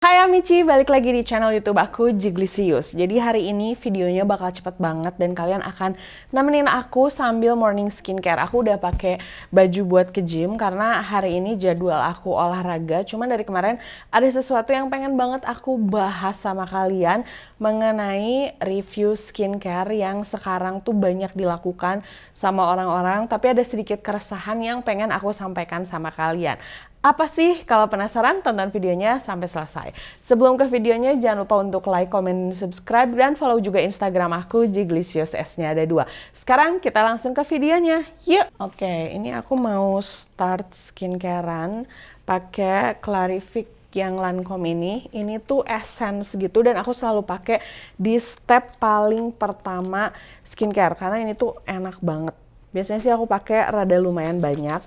Hai Amici, balik lagi di channel YouTube aku, Jiglisius. Jadi hari ini videonya bakal cepet banget dan kalian akan nemenin aku sambil morning skincare. Aku udah pakai baju buat ke gym karena hari ini jadwal aku olahraga. Cuman dari kemarin ada sesuatu yang pengen banget aku bahas sama kalian mengenai review skincare yang sekarang tuh banyak dilakukan sama orang-orang, tapi ada sedikit keresahan yang pengen aku sampaikan sama kalian. Apa sih? Kalau penasaran, tonton videonya sampai selesai. Sebelum ke videonya, jangan lupa untuk like, comment, subscribe, dan follow juga Instagram aku, Jiglisius, S-nya ada 2. Sekarang kita langsung ke videonya. Yuk! Oke, ini aku mau start skincarean pakai Clarific yang Lancome ini. Ini tuh essence gitu dan aku selalu pakai di step paling pertama skincare karena ini tuh enak banget. Biasanya sih aku pakai rada lumayan banyak.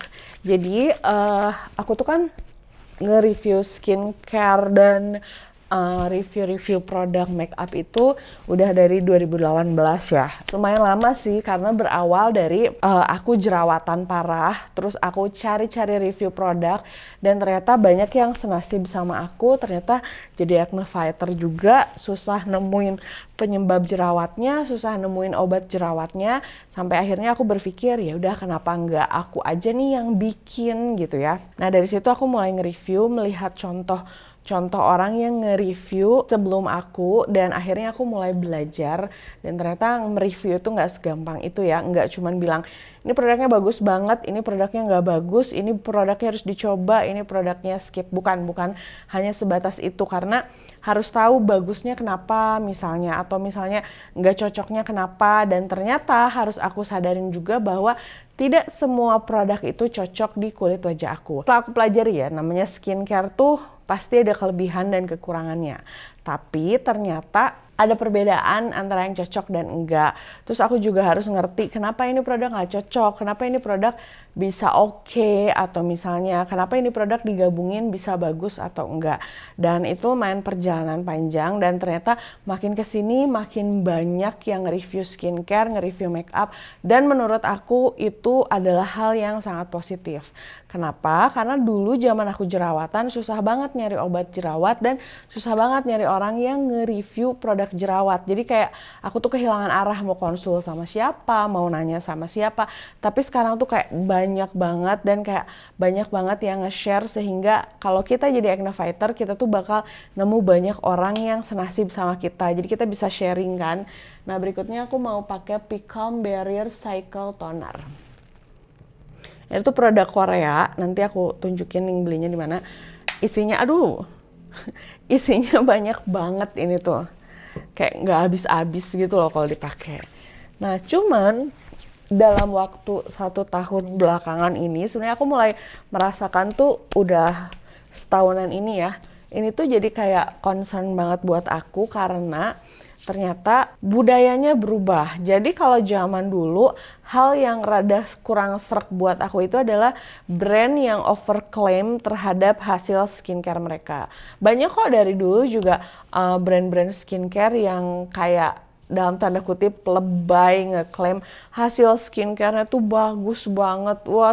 Jadi aku tuh kan nge-review skincare dan review-review produk makeup itu udah dari 2018 ya. Lumayan lama sih karena berawal dari aku jerawatan parah, terus aku cari-cari review produk dan ternyata banyak yang senasib sama aku, ternyata jadi acne fighter juga, susah nemuin penyebab jerawatnya, susah nemuin obat jerawatnya, sampai akhirnya aku berpikir ya udah kenapa nggak aku aja nih yang bikin gitu ya. Nah dari situ aku mulai nge-review, melihat contoh orang yang nge-review sebelum aku dan akhirnya aku mulai belajar dan ternyata nge-review itu nggak segampang itu ya, nggak cuman bilang ini produknya bagus banget, ini produknya nggak bagus, ini produknya harus dicoba, ini produknya skip, bukan hanya sebatas itu karena harus tahu bagusnya kenapa misalnya atau misalnya nggak cocoknya kenapa dan ternyata harus aku sadarin juga bahwa tidak semua produk itu cocok di kulit wajah aku. Setelah aku pelajari ya, namanya skincare tuh pasti ada kelebihan dan kekurangannya. Tapi ternyata ada perbedaan antara yang cocok dan enggak. Terus aku juga harus ngerti kenapa ini produk nggak cocok, kenapa ini produk bisa oke, atau misalnya kenapa ini produk digabungin bisa bagus atau enggak. Dan itu main perjalanan panjang dan ternyata makin kesini makin banyak yang nge-review skincare, nge-review makeup dan menurut aku itu adalah hal yang sangat positif. Kenapa? Karena dulu zaman aku jerawatan susah banget nyari obat jerawat dan susah banget nyari orang yang nge-review produk jerawat. Jadi kayak aku tuh kehilangan arah mau konsul sama siapa, mau nanya sama siapa. Tapi sekarang tuh kayak banyak banget dan kayak banyak banget yang nge-share sehingga kalau kita jadi acne fighter kita tuh bakal nemu banyak orang yang senasib sama kita. Jadi kita bisa sharing kan. Nah berikutnya aku mau pakai Picome Barrier Cycle Toner. Itu produk Korea, nanti aku tunjukin link belinya di mana. Isinya, aduh, isinya banyak banget ini tuh. Kayak nggak habis-habis gitu loh kalau dipakai. Nah, cuman dalam waktu 1 tahun belakangan ini, sebenarnya aku mulai merasakan tuh udah setahunan ini ya. Ini tuh jadi kayak concern banget buat aku karena ternyata budayanya berubah. Jadi kalau zaman dulu hal yang rada kurang srek buat aku itu adalah brand yang overclaim terhadap hasil skincare mereka. Banyak kok dari dulu juga brand-brand skincare yang kayak dalam tanda kutip lebay ngeklaim hasil skincare-nya tuh bagus banget, wah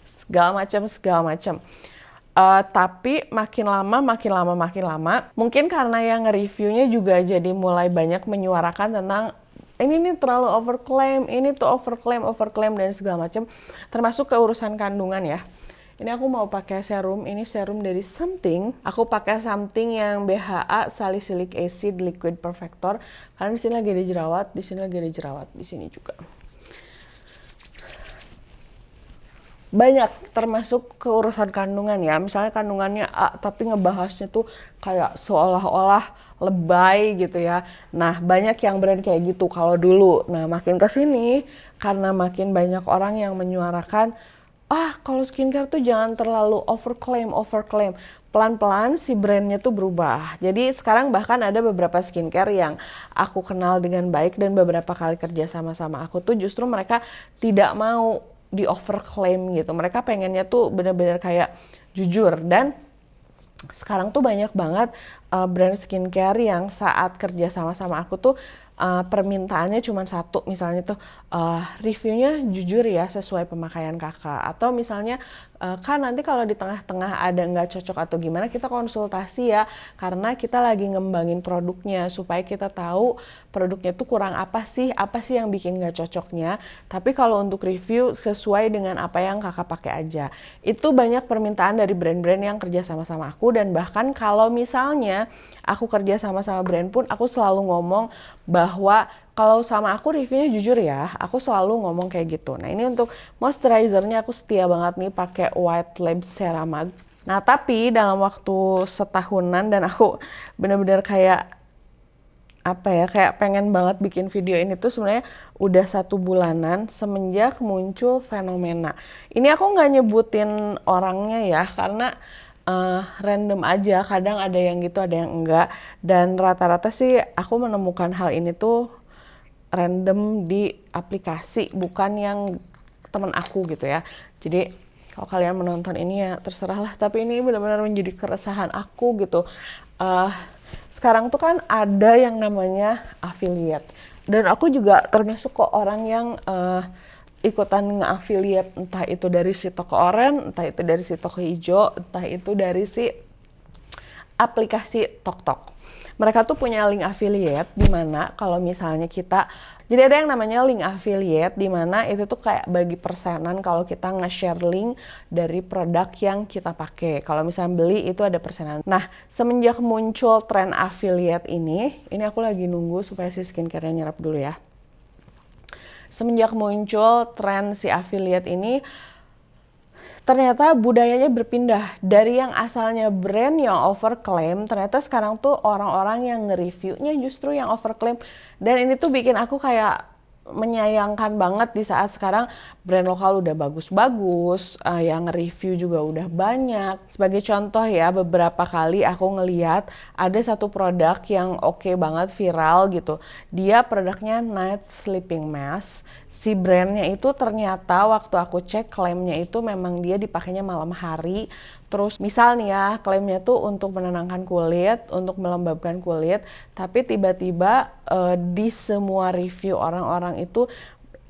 segala macam. Tapi makin lama, mungkin karena yang nge-reviewnya juga jadi mulai banyak menyuarakan tentang ini nih terlalu overclaim, ini tuh overclaim dan segala macam, termasuk ke urusan kandungan ya. Ini aku mau pakai serum, ini serum dari Something. Aku pakai Something yang BHA Salicylic Acid Liquid Perfector karena di sini lagi ada jerawat, di sini lagi ada jerawat, di sini juga. Banyak termasuk ke urusan kandungan ya, misalnya kandungannya A tapi ngebahasnya tuh kayak seolah-olah lebay gitu ya. Nah banyak yang brand kayak gitu kalau dulu. Nah makin kesini karena makin banyak orang yang menyuarakan kalau skincare tuh jangan terlalu overclaim. Pelan-pelan si brandnya tuh berubah. Jadi sekarang bahkan ada beberapa skincare yang aku kenal dengan baik dan beberapa kali kerja sama aku tuh justru mereka tidak mau di overclaim gitu. Mereka pengennya tuh bener-bener kayak jujur dan sekarang tuh banyak banget brand skincare yang saat kerja sama aku tuh permintaannya cuma satu, misalnya tuh reviewnya jujur ya sesuai pemakaian kakak, atau misalnya kan nanti kalau di tengah-tengah ada nggak cocok atau gimana, kita konsultasi ya, karena kita lagi ngembangin produknya supaya kita tahu produknya tuh kurang apa sih yang bikin nggak cocoknya. Tapi kalau untuk review sesuai dengan apa yang kakak pakai aja. Itu banyak permintaan dari brand-brand yang kerja sama-sama aku, dan bahkan kalau misalnya aku kerja sama-sama brand pun aku selalu ngomong bahwa kalau sama aku reviewnya jujur ya, aku selalu ngomong kayak gitu. Nah ini untuk moisturizernya aku setia banget nih pakai White Lab Ceramide. Nah tapi dalam waktu setahunan, dan aku bener-bener kayak kayak pengen banget bikin video ini tuh sebenarnya udah 1 bulanan semenjak muncul fenomena. Ini aku nggak nyebutin orangnya ya, karena random aja, kadang ada yang gitu ada yang enggak, dan rata-rata sih aku menemukan hal ini tuh random di aplikasi, bukan yang temen aku gitu ya. Jadi kalau kalian menonton ini ya terserah lah, tapi ini benar-benar menjadi keresahan aku gitu. Sekarang tuh kan ada yang namanya affiliate, dan aku juga termasuk kok orang yang ikutan nge-affiliate, entah itu dari si toko oranye, entah itu dari si toko hijau, entah itu dari si aplikasi TokTok. Mereka tuh punya link affiliate di mana kalau misalnya kita, jadi ada yang namanya link affiliate di mana itu tuh kayak bagi persenan kalau kita nge-share link dari produk yang kita pakai. Kalau misalnya beli itu ada persenan. Nah, semenjak muncul tren affiliate ini aku lagi nunggu supaya si skincare-nya nyerap dulu ya. Semenjak muncul tren si affiliate ini, ternyata budayanya berpindah dari yang asalnya brand yang overclaim, ternyata sekarang tuh orang-orang yang nge-reviewnya justru yang overclaim. Dan ini tuh bikin aku kayak menyayangkan banget di saat sekarang brand lokal udah bagus-bagus, yang nge-review juga udah banyak. Sebagai contoh ya, beberapa kali aku ngeliat ada satu produk yang oke banget, viral gitu. Dia produknya Night Sleeping Mask. Si brandnya itu ternyata waktu aku cek klaimnya itu memang dia dipakainya malam hari. Terus misal nih ya, klaimnya tuh untuk menenangkan kulit, untuk melembabkan kulit, tapi tiba-tiba di semua review orang-orang itu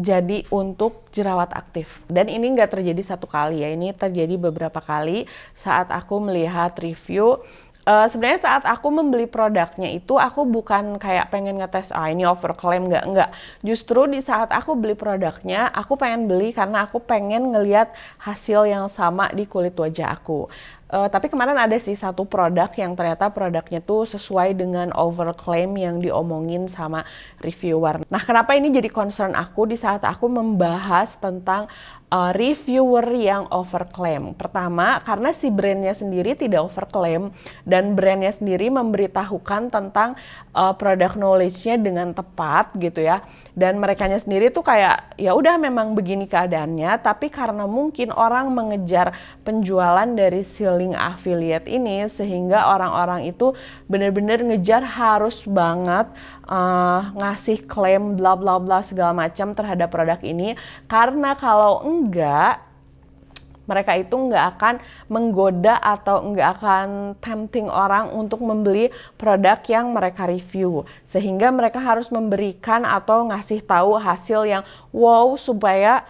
jadi untuk jerawat aktif. Dan ini nggak terjadi 1 kali ya, ini terjadi beberapa kali saat aku melihat review. Sebenarnya saat aku membeli produknya itu aku bukan kayak pengen ngetes ini overclaim enggak. Justru di saat aku beli produknya aku pengen beli karena aku pengen ngelihat hasil yang sama di kulit wajah aku. Tapi kemarin ada sih satu produk yang ternyata produknya tuh sesuai dengan overclaim yang diomongin sama reviewer. Nah, kenapa ini jadi concern aku di saat aku membahas tentang reviewer yang overclaim? Pertama, karena si brandnya sendiri tidak overclaim dan brandnya sendiri memberitahukan tentang product knowledge-nya dengan tepat gitu ya. Dan merekanya sendiri tuh kayak ya udah memang begini keadaannya, tapi karena mungkin orang mengejar penjualan dari si link affiliate ini sehingga orang-orang itu benar-benar ngejar harus banget ngasih klaim bla bla bla segala macam terhadap produk ini, karena kalau enggak mereka itu nggak akan menggoda atau nggak akan tempting orang untuk membeli produk yang mereka review. Sehingga mereka harus memberikan atau ngasih tahu hasil yang wow supaya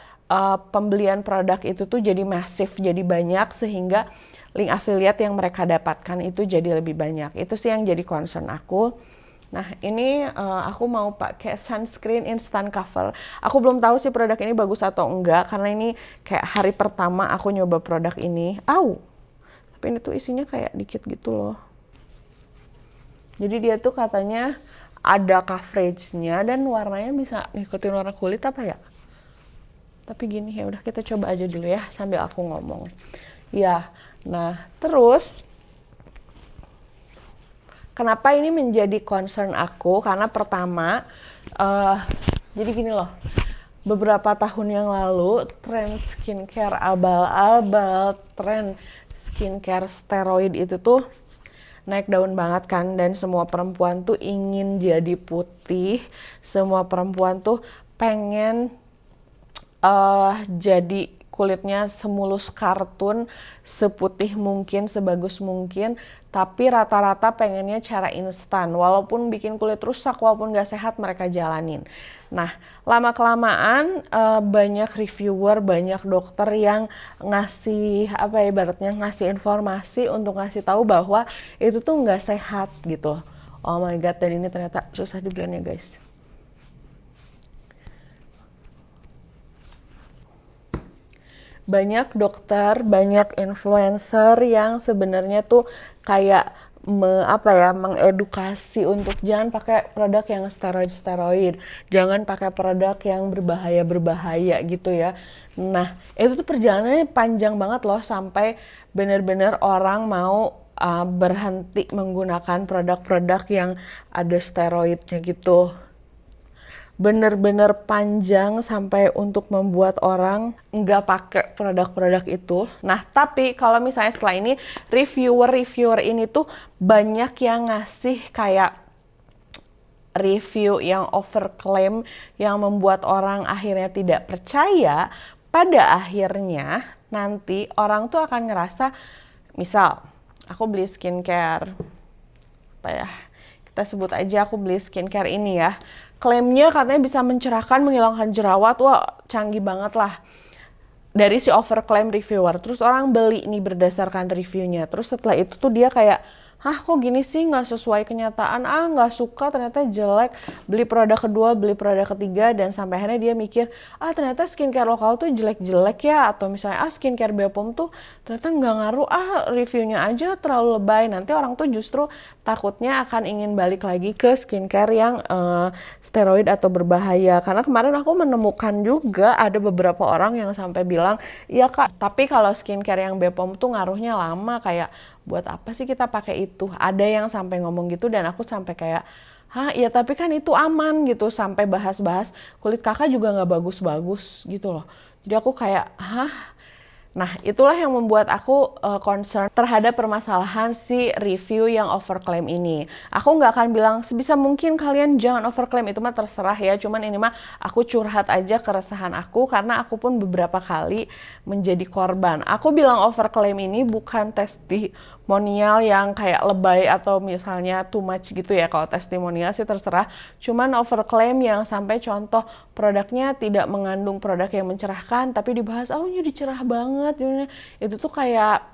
pembelian produk itu tuh jadi masif, jadi banyak, sehingga link affiliate yang mereka dapatkan itu jadi lebih banyak. Itu sih yang jadi concern aku. Nah ini aku mau pakai sunscreen instant cover. Aku belum tahu sih produk ini bagus atau enggak, karena ini kayak hari pertama aku nyoba produk ini. Tapi ini tuh isinya kayak dikit gitu loh. Jadi dia tuh katanya ada coveragenya dan warnanya bisa ngikutin warna kulit apa ya. Tapi gini ya udah, kita coba aja dulu ya sambil aku ngomong. Ya, nah terus kenapa ini menjadi concern aku? Karena pertama, jadi gini loh, beberapa tahun yang lalu tren skincare abal-abal, tren skincare steroid itu tuh naik daun banget kan, dan semua perempuan tuh ingin jadi putih, semua perempuan tuh pengen jadi kulitnya semulus kartun, seputih mungkin, sebagus mungkin, tapi rata-rata pengennya cara instan. Walaupun bikin kulit rusak, walaupun gak sehat, mereka jalanin. Nah, lama-kelamaan banyak reviewer, banyak dokter yang ngasih ibaratnya ngasih informasi untuk ngasih tahu bahwa itu tuh nggak sehat gitu. Oh my god, dan ini ternyata susah diblend ya guys. Banyak dokter, banyak influencer yang sebenarnya tuh kayak mengedukasi untuk jangan pakai produk yang steroid, jangan pakai produk yang berbahaya gitu ya. Nah, itu tuh perjalanannya panjang banget loh sampai benar-benar orang mau berhenti menggunakan produk-produk yang ada steroidnya gitu. Bener-bener panjang sampai untuk membuat orang nggak pakai produk-produk itu. Nah, tapi kalau misalnya setelah ini reviewer ini tuh banyak yang ngasih kayak review yang overclaim yang membuat orang akhirnya tidak percaya. Pada akhirnya nanti orang tuh akan ngerasa, misal aku beli skincare kita sebut aja aku beli skincare ini ya, klaimnya katanya bisa mencerahkan, menghilangkan jerawat, wah canggih banget lah dari si overclaim reviewer. Terus orang beli nih berdasarkan reviewnya, terus setelah itu tuh dia kayak, hah kok gini sih, nggak sesuai kenyataan, nggak suka, ternyata jelek, beli produk kedua, beli produk ketiga, dan sampai akhirnya dia mikir, ternyata skincare lokal tuh jelek-jelek ya, atau misalnya skincare Bepom tuh ternyata nggak ngaruh, reviewnya aja terlalu lebay. Nanti orang tuh justru takutnya akan ingin balik lagi ke skincare yang steroid atau berbahaya. Karena kemarin aku menemukan juga ada beberapa orang yang sampai bilang, iya kak, tapi kalau skincare yang Bepom tuh ngaruhnya lama, kayak buat apa sih kita pakai itu? Ada yang sampai ngomong gitu, dan aku sampai kayak, iya tapi kan itu aman gitu, sampai bahas-bahas kulit kakak juga nggak bagus-bagus gitu loh. Jadi aku kayak, Nah, itulah yang membuat aku concern terhadap permasalahan si review yang overclaim ini. Aku nggak akan bilang sebisa mungkin kalian jangan overclaim, itu mah terserah ya. Cuman ini mah aku curhat aja keresahan aku, karena aku pun beberapa kali menjadi korban. Aku bilang overclaim ini bukan testimonial yang kayak lebay atau misalnya too much gitu ya. Kalau testimonial sih terserah. Cuman overclaim yang sampai contoh produknya tidak mengandung produk yang mencerahkan, tapi dibahas, jadi cerah banget. Itu tuh kayak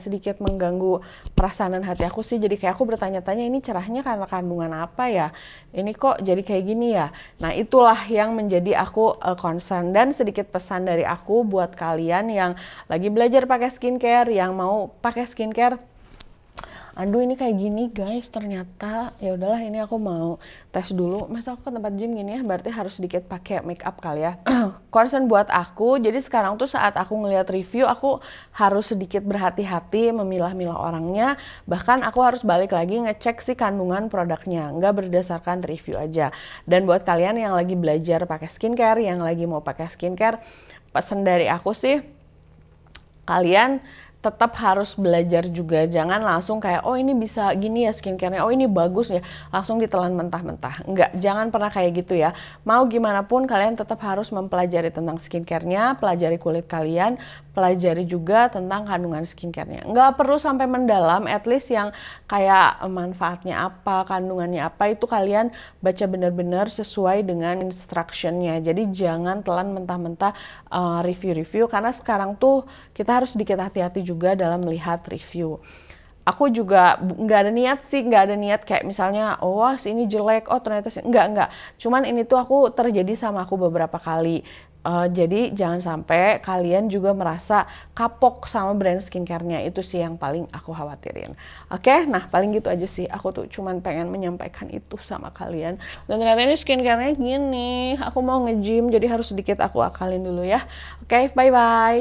sedikit mengganggu perasaan dan hati aku sih. Jadi kayak aku bertanya-tanya, ini cerahnya karena kandungan apa ya? Ini kok jadi kayak gini ya? Nah, itulah yang menjadi aku concern. Dan sedikit pesan dari aku buat kalian yang lagi belajar pakai skincare, yang mau pakai skincare, aduh ini kayak gini guys, ternyata ya udahlah, ini aku mau tes dulu. Masa aku ke tempat gym gini ya, berarti harus sedikit pakai make up kali ya. Concern buat aku, jadi sekarang tuh saat aku ngeliat review, aku harus sedikit berhati-hati memilah-milah orangnya. Bahkan aku harus balik lagi ngecek sih kandungan produknya, nggak berdasarkan review aja. Dan buat kalian yang lagi belajar pakai skincare, yang lagi mau pakai skincare, pesan dari aku sih, kalian tetap harus belajar juga. Jangan langsung kayak, ini bisa gini ya skincare-nya, ini bagus ya, langsung ditelan mentah-mentah. Enggak, jangan pernah kayak gitu ya. Mau gimana pun kalian tetap harus mempelajari tentang skincare-nya, pelajari kulit kalian, pelajari juga tentang kandungan skincare-nya. Enggak perlu sampai mendalam, at least yang kayak manfaatnya apa, kandungannya apa, itu kalian baca benar-benar sesuai dengan instruction-nya. Jadi jangan telan mentah-mentah review-review, karena sekarang tuh kita harus sedikit hati-hati juga dalam melihat review. Aku juga nggak ada niat kayak misalnya, ini jelek, ternyata enggak. Cuman ini tuh aku terjadi sama aku beberapa kali. Jadi jangan sampai kalian juga merasa kapok sama brand skincare-nya, itu sih yang paling aku khawatirin. Oke, nah paling gitu aja sih. Aku tuh cuman pengen menyampaikan itu sama kalian. Dan ternyata ini skincare-nya gini. Aku mau nge-gym, jadi harus sedikit aku akalin dulu ya. Oke, bye-bye.